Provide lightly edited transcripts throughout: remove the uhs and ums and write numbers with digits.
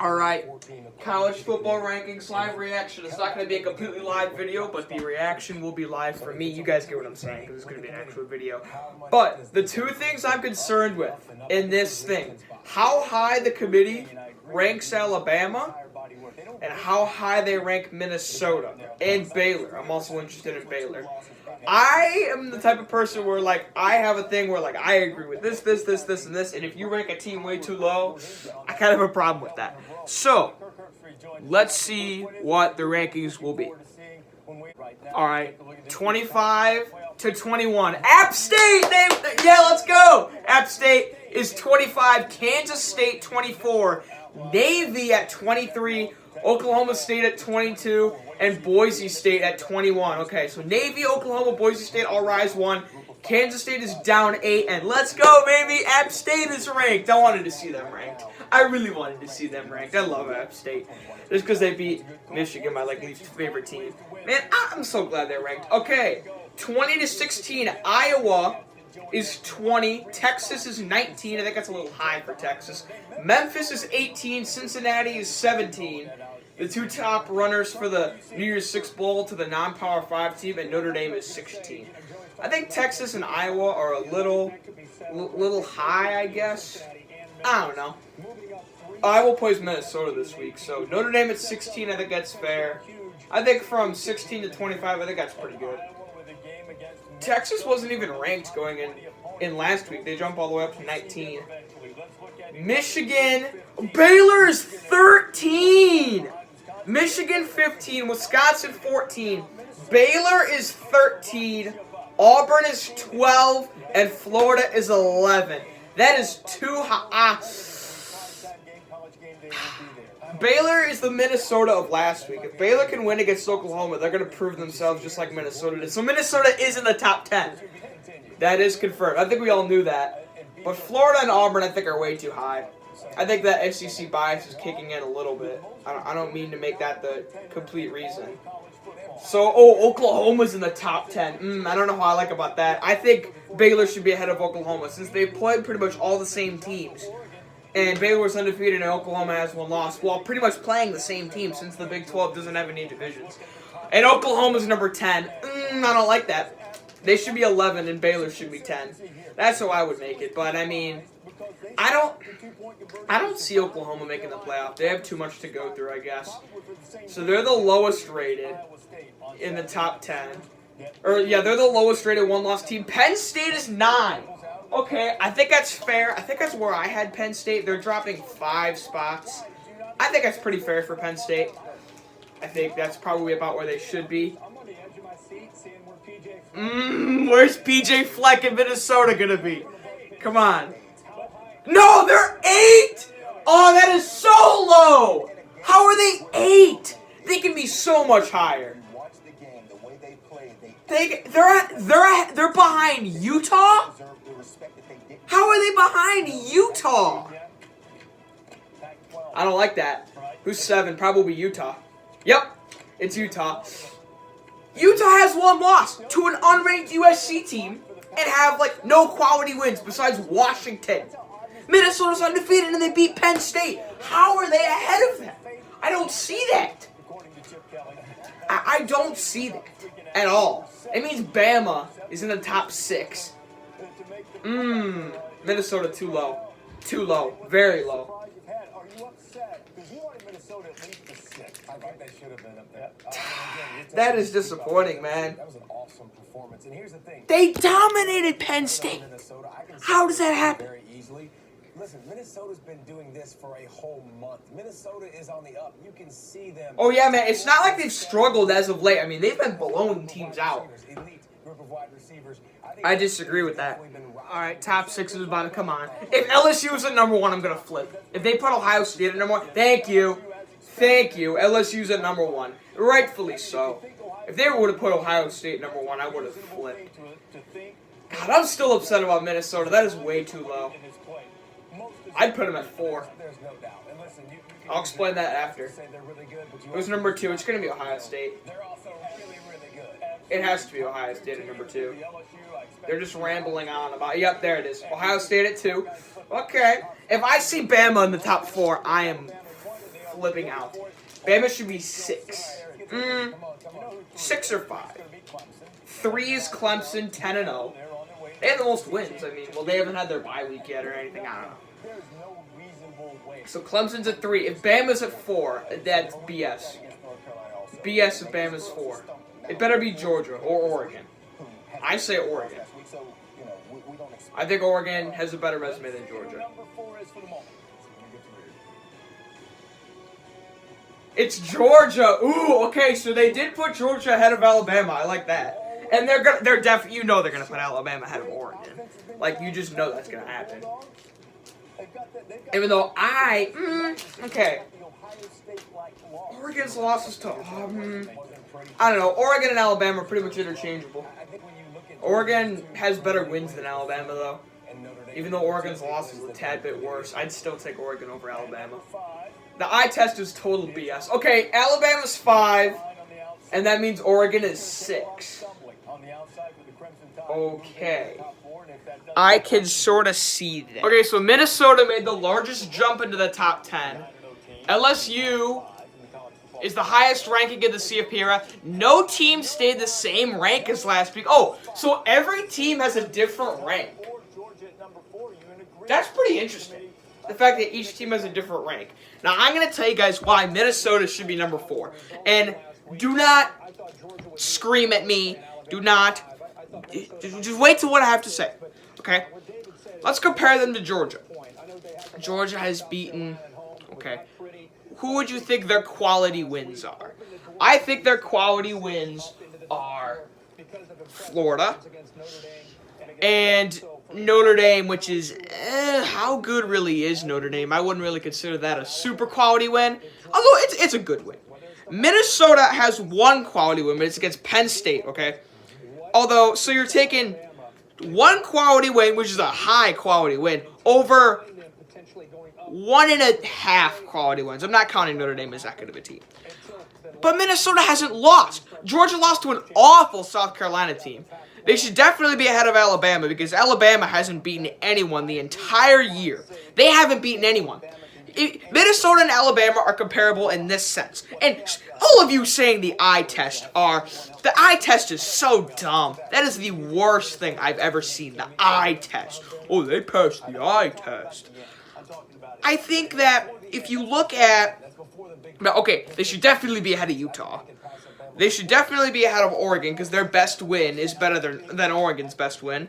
Alright, college football rankings live reaction. It's not going to be a completely live video, but the reaction will be live for me. You guys get what I'm saying, because it's going to be an actual video. But the two things I'm concerned with in this thing, how high the committee ranks Alabama, and how high they rank Minnesota and Baylor. I'm also interested in Baylor. I am the type of person where, like, I have a thing where, like, I agree with this, and this, and if you rank a team way too low, I kind of have a problem with that. So, let's see what the rankings will be. Alright, 25 to 21. App State! Yeah, let's go! App State is 25, Kansas State 24, Navy at 23, Oklahoma State at 22, and Boise State at 21. Okay, so Navy, Oklahoma, Boise State all rise 1. Kansas State is down 8, and let's go, baby! App State is ranked. I wanted to see them ranked. I really wanted to see them ranked. I love App State. Just because they beat Michigan, my least favorite team. Man, I'm so glad they're ranked. Okay, 20 to 16, Iowa is 20. Texas is 19. I think that's a little high for Texas. Memphis is 18. Cincinnati is 17. The two top runners for the New Year's Six Bowl to the non-Power 5 team, and Notre Dame is 16. I think Texas and Iowa are a little high, I guess. I don't know. Iowa plays Minnesota this week, so Notre Dame at 16, I think that's fair. I think from 16 to 25, I think that's pretty good. Texas wasn't even ranked going in last week. They jumped all the way up to 19. Michigan, Baylor is 13. Michigan 15, Wisconsin 14, Baylor is 13, Auburn is 12, and Florida is 11. That is too high. Baylor is the Minnesota of last week. If Baylor can win against Oklahoma, they're going to prove themselves just like Minnesota did. So Minnesota is in the top 10. That is confirmed. I think we all knew that. But Florida and Auburn, I think, are way too high. I think that SEC bias is kicking in a little bit. I don't mean to make that the complete reason. So, Oklahoma's in the top 10. I don't know how I like about that. I think Baylor should be ahead of Oklahoma since they played pretty much all the same teams. And Baylor's undefeated and Oklahoma has one loss while pretty much playing the same team since the Big 12 doesn't have any divisions. And Oklahoma's number 10. I don't like that. They should be 11 and Baylor should be 10. That's how I would make it. But, I mean, I don't see Oklahoma making the playoff. They have too much to go through, I guess. So they're the lowest rated in the top 10. They're the lowest rated one-loss team. Penn State is 9. Okay, I think that's fair. I think that's where I had Penn State. They're dropping 5 spots. I think that's pretty fair for Penn State. I think that's probably about where they should be. Where's PJ Fleck in Minnesota going to be? Come on. No, they're 8! Oh, that is so low! How are they 8? They can be so much higher. They're behind Utah? How are they behind Utah? I don't like that. Who's 7? Probably Utah. Yep, it's Utah. Utah has one loss to an unranked USC team and have, like, no quality wins besides Washington. Minnesota's undefeated and they beat Penn State. How are they ahead of them? I don't see that. I don't see that at all. It means Bama is in the top 6. Minnesota too low. Too low. Very low. That is disappointing, man. They dominated Penn State. How does that happen? Listen, Minnesota's been doing this for a whole month. Minnesota is on the up. You can see them. Oh, yeah, man. It's not like they've struggled as of late. I mean, they've been blowing teams out. I disagree with that. All right, top 6 is about to come on. If LSU is at number 1, I'm going to flip. If they put Ohio State at number 1, thank you. Thank you. LSU's at number 1. Rightfully so. If they would have put Ohio State number 1, I would have flipped. God, I'm still upset about Minnesota. That is way too low. I'd put them at 4. I'll explain that after. Who's number 2? It's going to be Ohio State. It has to be Ohio State at number 2. They're just rambling on about. Yep, there it is. Ohio State at 2. Okay. If I see Bama in the top 4, I am flipping out. Bama should be 6. 6 or 5. 3 is Clemson, 10-0. They have the most wins. I mean, well, they haven't had their bye week yet or anything. I don't know. So Clemson's at 3. If Bama's at 4, that's BS. BS if Bama's 4. It better be Georgia or Oregon. I say Oregon. I think Oregon has a better resume than Georgia. It's Georgia. Ooh, okay, so they did put Georgia ahead of Alabama. I like that. And they're definitely, they're gonna put Alabama ahead of Oregon. Like, you just know that's gonna happen. Even though okay. Oregon's losses to, I don't know. Oregon and Alabama are pretty much interchangeable. Oregon has better wins than Alabama, though. Even though Oregon's loss is a tad bit worse, I'd still take Oregon over Alabama. The eye test is total BS. Okay, Alabama's 5, and that means Oregon is 6. Okay. I can sort of see that. Okay, so Minnesota made the largest jump into the top 10. LSU is the highest ranking in the CFP era. No team stayed the same rank as last week. Oh, so every team has a different rank. That's pretty interesting. The fact that each team has a different rank. Now, I'm going to tell you guys why Minnesota should be number 4. And do not scream at me. Do not. Just wait till what I have to say. Okay? Let's compare them to Georgia. Georgia has beaten. Okay. Who would you think their quality wins are? I think their quality wins are Florida and Notre Dame, which is, how good really is Notre Dame? I wouldn't really consider that a super quality win, although it's a good win. Minnesota has 1 quality win, but it's against Penn State, okay? Although, so you're taking 1 quality win, which is a high quality win, over 1.5 quality wins. I'm not counting Notre Dame as that good of a team. But Minnesota hasn't lost. Georgia lost to an awful South Carolina team. They should definitely be ahead of Alabama because Alabama hasn't beaten anyone the entire year. They haven't beaten anyone. Minnesota and Alabama are comparable in this sense. And all of you saying the eye test are... The eye test is so dumb. That is the worst thing I've ever seen. The eye test. Oh, they passed the eye test. I think that if you look at... Okay, they should definitely be ahead of Utah. They should definitely be ahead of Oregon because their best win is better than Oregon's best win.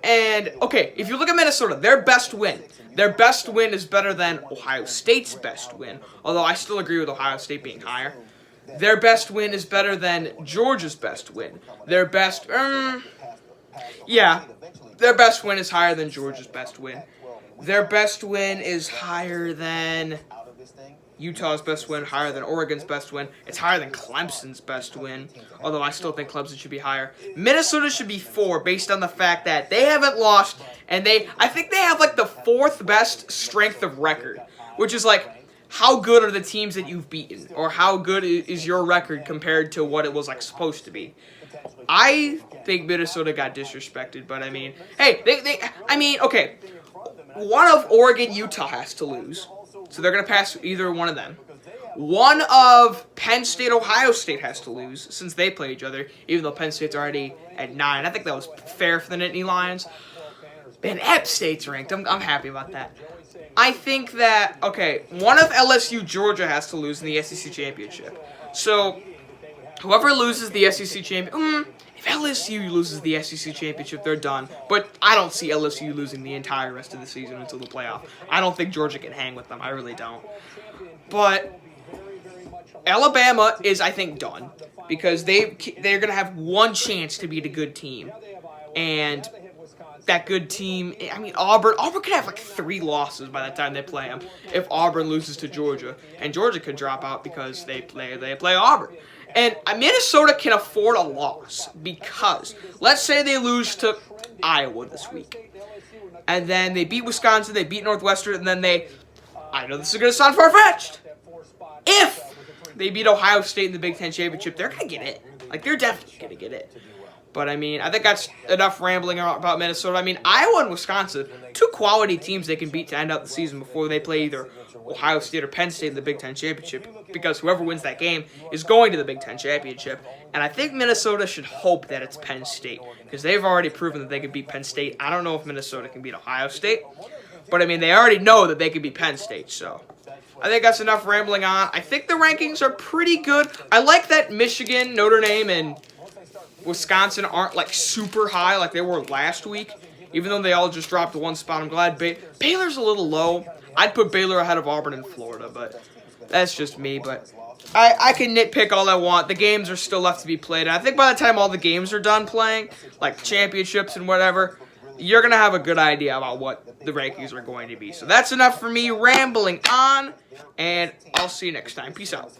And, okay, if you look at Minnesota, their best win is better than Ohio State's best win. Although I still agree with Ohio State being higher. Their best win is better than Georgia's best win. Their best... yeah, their best win is higher than Georgia's best win. Their best win is higher than Utah's best win, higher than Oregon's best win. It's higher than Clemson's best win, although I still think Clemson should be higher. Minnesota should be 4 based on the fact that they haven't lost, and I think they have like the 4th best strength of record, which is like how good are the teams that you've beaten, or how good is your record compared to what it was like supposed to be. I think Minnesota got disrespected, but I mean, hey, okay. One of Oregon, Utah has to lose. So they're going to pass either one of them. One of Penn State, Ohio State has to lose since they play each other, even though Penn State's already at 9. I think that was fair for the Nittany Lions. And App State's ranked. I'm happy about that. I think that, okay, one of LSU, Georgia has to lose in the SEC Championship. So whoever loses the SEC Championship... If LSU loses the SEC Championship, they're done. But I don't see LSU losing the entire rest of the season until the playoff. I don't think Georgia can hang with them. I really don't. But Alabama is, I think, done. Because they're going to have 1 chance to beat a good team. And that good team, I mean, Auburn could have like 3 losses by the time they play them. If Auburn loses to Georgia. And Georgia could drop out because they play Auburn. And Minnesota can afford a loss because, let's say they lose to Iowa this week. And then they beat Wisconsin, they beat Northwestern, and then I know this is going to sound far-fetched. If they beat Ohio State in the Big Ten Championship, they're going to get in. Like, they're definitely going to get it. But, I mean, I think that's enough rambling about Minnesota. I mean, Iowa and Wisconsin, two quality teams they can beat to end out the season before they play either Ohio State or Penn State in the Big Ten Championship, because whoever wins that game is going to the Big Ten Championship. And I think Minnesota should hope that it's Penn State, because they've already proven that they can beat Penn State. I don't know if Minnesota can beat Ohio State, but, I mean, they already know that they can beat Penn State, so I think that's enough rambling on. I think the rankings are pretty good. I like that Michigan, Notre Dame, and Wisconsin aren't, like, super high like they were last week, even though they all just dropped one spot. I'm glad Baylor's a little low. I'd put Baylor ahead of Auburn and Florida, but that's just me. But I can nitpick all I want. The games are still left to be played, and I think by the time all the games are done playing, like championships and whatever, you're going to have a good idea about what the rankings are going to be. So that's enough for me rambling on, and I'll see you next time. Peace out.